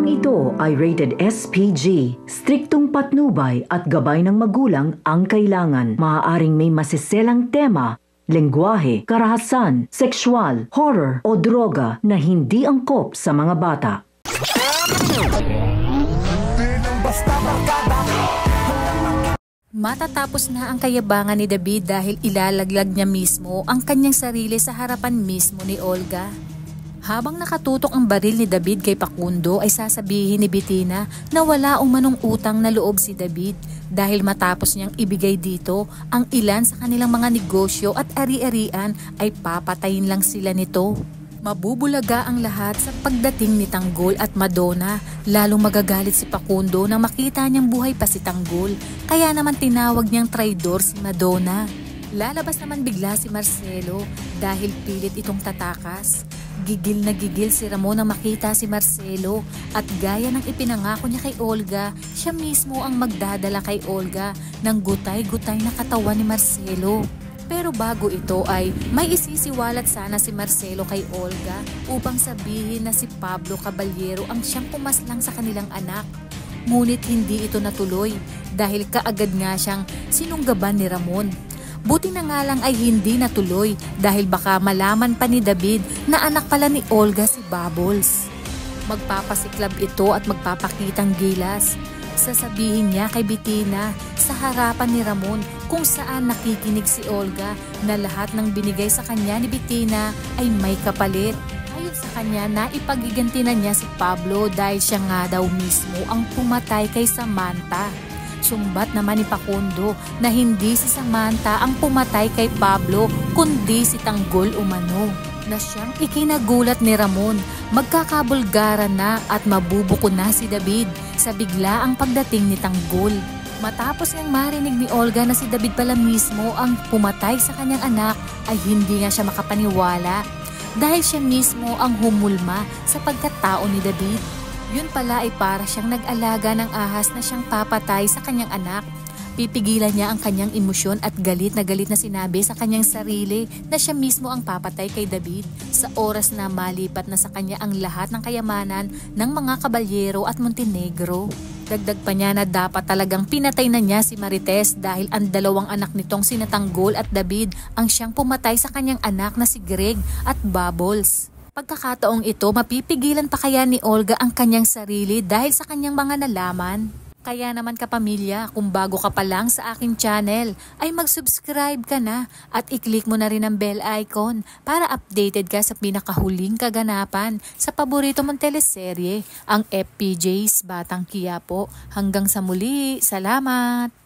Programang ito ay rated SPG. Striktong patnubay at gabay ng magulang ang kailangan. Maaaring may masiselang tema, lengguwahe, karahasan, sexual, horror o droga na hindi angkop sa mga bata. Matatapos na ang kayabangan ni David dahil ilalaglag niya mismo ang kanyang sarili sa harapan mismo ni Olga. Habang nakatutok ang baril ni David kay Facundo ay sasabihin ni Bettina na wala umanong utang na loob si David dahil matapos niyang ibigay dito ang ilan sa kanilang mga negosyo at ari-arian ay papatayin lang sila nito. Mabubulaga ang lahat sa pagdating ni Tanggol at Madonna, lalong magagalit si Facundo nang makita niyang buhay pa si Tanggol, kaya naman tinawag niyang traidor si Madonna. Lalabas naman bigla si Marcelo dahil pilit itong tatakas. Gigil na gigil si Ramon nang makita si Marcelo at gaya ng ipinangako niya kay Olga, siya mismo ang magdadala kay Olga ng gutay-gutay na katawan ni Marcelo. Pero bago ito ay may isisiwalat sana si Marcelo kay Olga upang sabihin na si Pablo Caballero ang siyang pumaslang sa kanilang anak. Ngunit hindi ito natuloy dahil kaagad nga siyang sinunggaban ni Ramon. Buti na nga lang ay hindi natuloy dahil baka malaman pa ni David na anak pala ni Olga si Bubbles. Magpapasiklab ito at magpapakitang gilas. Sasabihin niya kay Bettina sa harapan ni Ramon kung saan nakikinig si Olga na lahat ng binigay sa kanya ni Bettina ay may kapalit. Ayon sa kanya na ipagiganti na niya si Pablo dahil siya nga daw mismo ang pumatay kay Samantha. Sumbat naman ni Facundo na hindi si Samantha ang pumatay kay Pablo kundi si Tanggol umano, na siyang ikinagulat ni Ramon. Magkakabulgaran na at mabubuko na si David sa biglaang pagdating ni Tanggol. Matapos niyang marinig ni Olga na si David pala mismo ang pumatay sa kanyang anak ay hindi nga siya makapaniwala dahil siya mismo ang humulma sa pagkatao ni David. Yun pala ay para siyang nag-alaga ng ahas na siyang papatay sa kanyang anak. Pipigilan niya ang kanyang emosyon at galit na sinabi sa kanyang sarili na siya mismo ang papatay kay David sa oras na malipat na sa kanya ang lahat ng kayamanan ng mga Caballero at Montenegro. Dagdag pa niya na dapat talagang pinatay na niya si Marites dahil ang dalawang anak nitong sina Tanggol at David ang siyang pumatay sa kanyang anak na si Greg at Bubbles. Pagkakataong ito, mapipigilan pa kaya ni Olga ang kanyang sarili dahil sa kanyang mga nalaman? Kaya naman kapamilya, kung bago ka pa lang sa aking channel, ay mag-subscribe ka na at i-click mo na rin ang bell icon para updated ka sa pinakahuling kaganapan sa paborito mong teleserye, ang FPJ's Batang Quiapo. Hanggang sa muli, salamat!